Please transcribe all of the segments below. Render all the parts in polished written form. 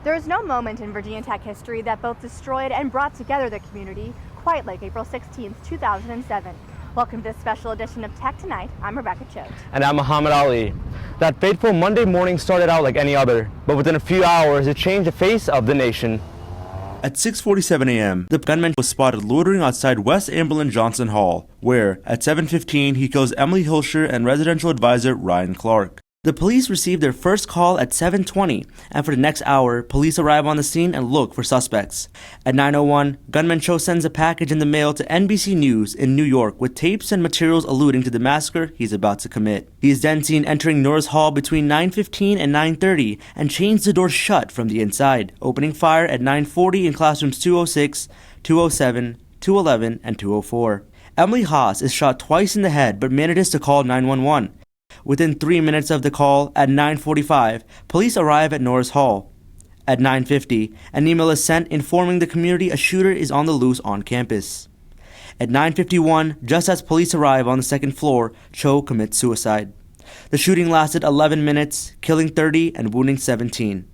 There is no moment in Virginia Tech history that both destroyed and brought together the community quite like April 16, 2007. Welcome to this special edition of Tech Tonight. I'm Rebecca Choate. And I'm Muhammad Ali. That fateful Monday morning started out like any other, but within a few hours it changed the face of the nation. At 6:47 a.m., the gunman was spotted loitering outside West Amberlin Johnson Hall, where, at 7:15, he kills Emily Hilscher and residential advisor Ryan Clark. The police received their first call at 7:20, and for the next hour, police arrive on the scene and look for suspects. At 9:01, gunman Cho sends a package in the mail to NBC News in New York with tapes and materials alluding to the massacre he's about to commit. He is then seen entering Norris Hall between 9:15 and 9:30 and chains the door shut from the inside, opening fire at 9:40 in classrooms 206, 207, 211, and 204. Emily Haas is shot twice in the head but manages to call 911. Within 3 minutes of the call, at 9:45, police arrive at Norris Hall. At 9:50, an email is sent informing the community a shooter is on the loose on campus. At 9:51, just as police arrive on the second floor, Cho commits suicide. The shooting lasted 11 minutes, killing 30 and wounding 17.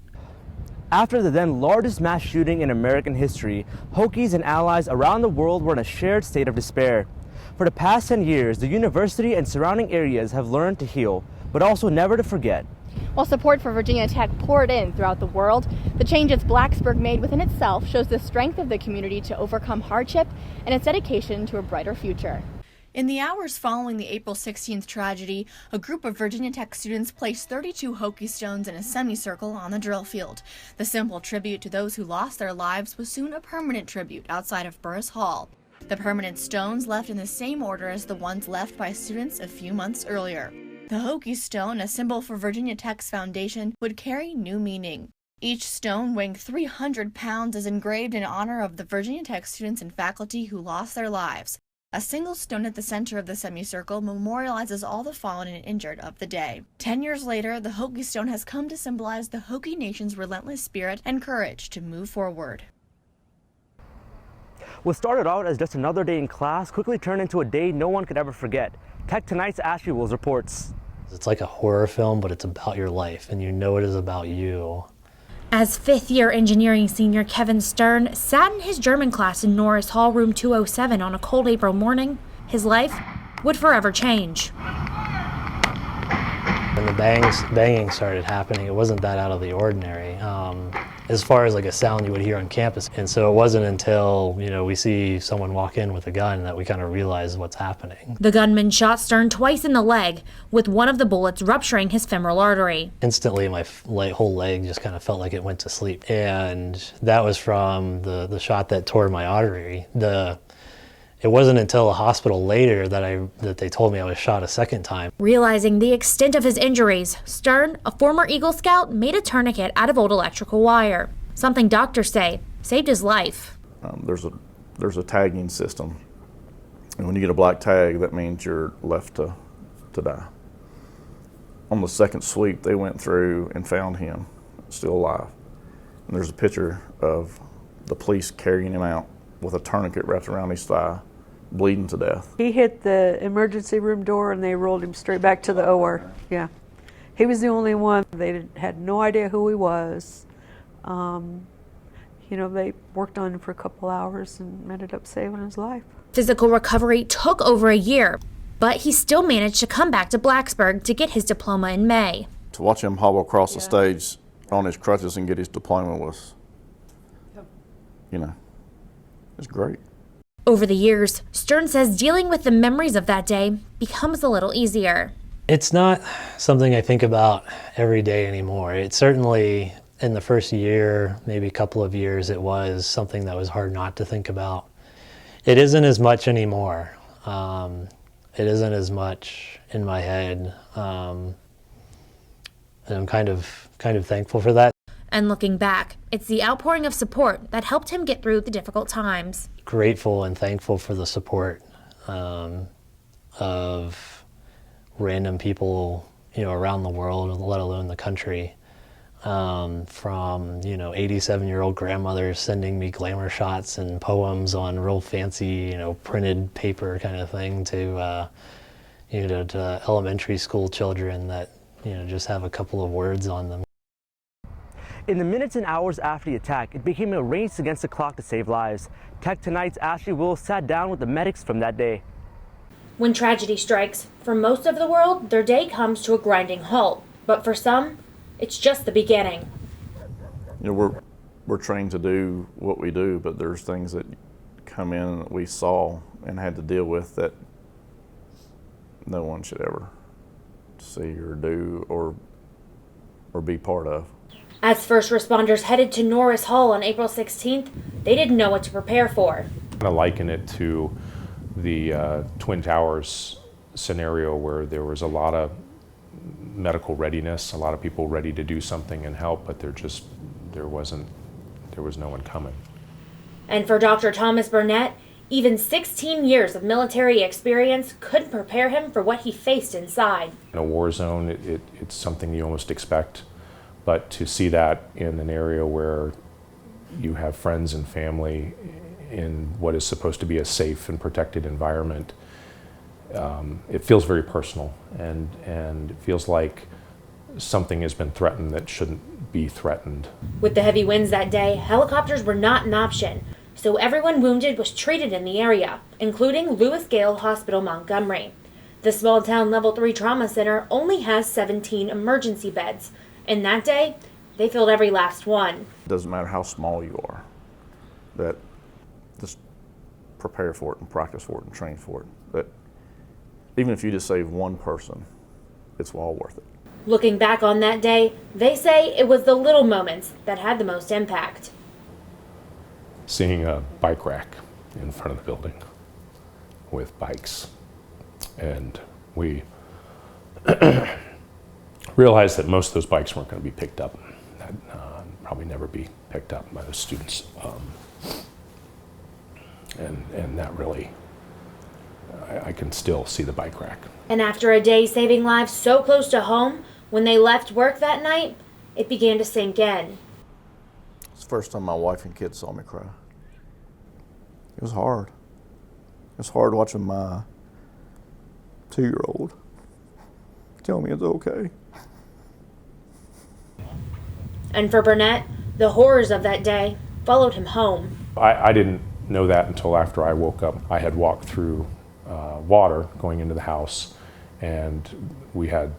After the then largest mass shooting in American history, Hokies and allies around the world were in a shared state of despair. For the past 10 years, the university and surrounding areas have learned to heal, but also never to forget. While support for Virginia Tech poured in throughout the world, the changes Blacksburg made within itself shows the strength of the community to overcome hardship and its dedication to a brighter future. In the hours following the April 16th tragedy, a group of Virginia Tech students placed 32 Hokie stones in a semicircle on the drill field. The simple tribute to those who lost their lives was soon a permanent tribute outside of Burris Hall. The permanent stones left in the same order as the ones left by students a few months earlier. The Hokie stone, a symbol for Virginia Tech's foundation, would carry new meaning. Each stone, weighing 300 pounds, is engraved in honor of the Virginia Tech students and faculty who lost their lives. A single stone at the center of the semicircle memorializes all the fallen and injured of the day. 10 years later, the Hokie stone has come to symbolize the Hokie Nation's relentless spirit and courage to move forward. What started out as just another day in class quickly turned into a day no one could ever forget. Tech Tonight's Ashley Wills reports. It's like a horror film, but it's about your life, and you know it is about you. As fifth-year engineering senior Kevin Stern sat in his German class in Norris Hall room 207 on a cold April morning, his life would forever change. When the banging started happening, it wasn't that out of the ordinary. As far as like a sound you would hear on campus. And so it wasn't until, we see someone walk in with a gun that we kind of realize what's happening. The gunman shot Stern twice in the leg, with one of the bullets rupturing his femoral artery. Instantly, my whole leg just kind of felt like it went to sleep. And that was from the shot that tore my artery. It wasn't until a hospital later that they told me I was shot a second time. Realizing the extent of his injuries, Stern, a former Eagle Scout, made a tourniquet out of old electrical wire, something doctors say saved his life. There's a tagging system, and when you get a black tag, that means you're left to die. On the second sweep, they went through and found him still alive. And there's a picture of the police carrying him out with a tourniquet wrapped around his thigh, bleeding to death. He hit the emergency room door and they rolled him straight back to the OR. Yeah. He was the only one. They had no idea who he was. They worked on him for a couple hours and ended up saving his life. Physical recovery took over a year, but he still managed to come back to Blacksburg to get his diploma in May. To watch him hobble across the stage on his crutches and get his diploma was, it's great. Over the years, Stern says dealing with the memories of that day becomes a little easier. It's not something I think about every day anymore. It certainly, in the first year, maybe a couple of years, it was something that was hard not to think about. It isn't as much anymore. It isn't as much in my head. And I'm kind of thankful for that. And looking back, it's the outpouring of support that helped him get through the difficult times. Grateful and thankful for the support of random people, around the world, let alone the country. From 87-year-old grandmothers sending me glamour shots and poems on real fancy, printed paper kind of thing to elementary school children that, just have a couple of words on them. In the minutes and hours after the attack, it became a race against the clock to save lives. Tech Tonight's Ashley Wills sat down with the medics from that day. When tragedy strikes, for most of the world, their day comes to a grinding halt. But for some, it's just the beginning. You know, we're trained to do what we do, but there's things that come in that we saw and had to deal with that no one should ever see or do or be part of. As first responders headed to Norris Hall on April 16th, they didn't know what to prepare for. I'm going to liken it to the Twin Towers scenario where there was a lot of medical readiness, a lot of people ready to do something and help, but there was no one coming. And for Dr. Thomas Burnett, even 16 years of military experience couldn't prepare him for what he faced inside. In a war zone, it's something you almost expect, but to see that in an area where you have friends and family in what is supposed to be a safe and protected environment, it feels very personal, and it feels like something has been threatened that shouldn't be threatened. With the heavy winds that day, helicopters were not an option, so everyone wounded was treated in the area, including Lewis Gale Hospital Montgomery. The small town level 3 trauma center only has 17 emergency beds, and that day, they filled every last one. It doesn't matter how small you are, that just prepare for it and practice for it and train for it. But even if you just save one person, it's all worth it. Looking back on that day, they say it was the little moments that had the most impact. Seeing a bike rack in front of the building with bikes, and we realized that most of those bikes weren't going to be picked up. That probably never be picked up by the students, and that really, I can still see the bike rack. And after a day saving lives so close to home, when they left work that night, it began to sink in. It's the first time my wife and kids saw me cry. It was hard. It was hard watching my 2-year-old tell me it's okay. And for Burnett, the horrors of that day followed him home. I didn't know that until after I woke up. I had walked through water going into the house, and we had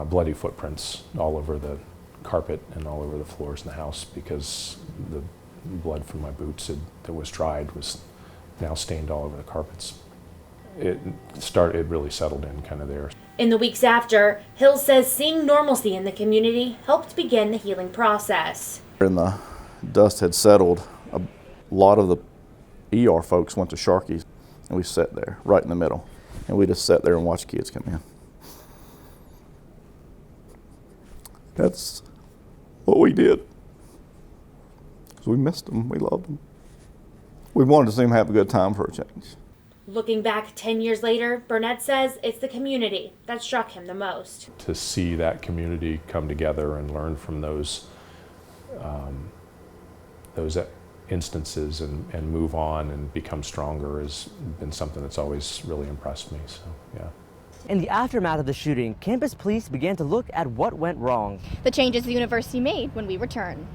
bloody footprints all over the carpet and all over the floors in the house because the blood from my boots that was dried was now stained all over the carpets. It really settled in kind of there. In the weeks after, Hill says seeing normalcy in the community helped begin the healing process. When the dust had settled, a lot of the ER folks went to Sharkey's, and we sat there right in the middle, and we just sat there and watched kids come in. That's what we did. Because we missed them, we loved them. We wanted to see them have a good time for a change. Looking back 10 years later, Burnett says it's the community that struck him the most. To see that community come together and learn from those instances and move on and become stronger has been something that's always really impressed me. So, yeah. In the aftermath of the shooting, campus police began to look at what went wrong. The changes the university made when we return.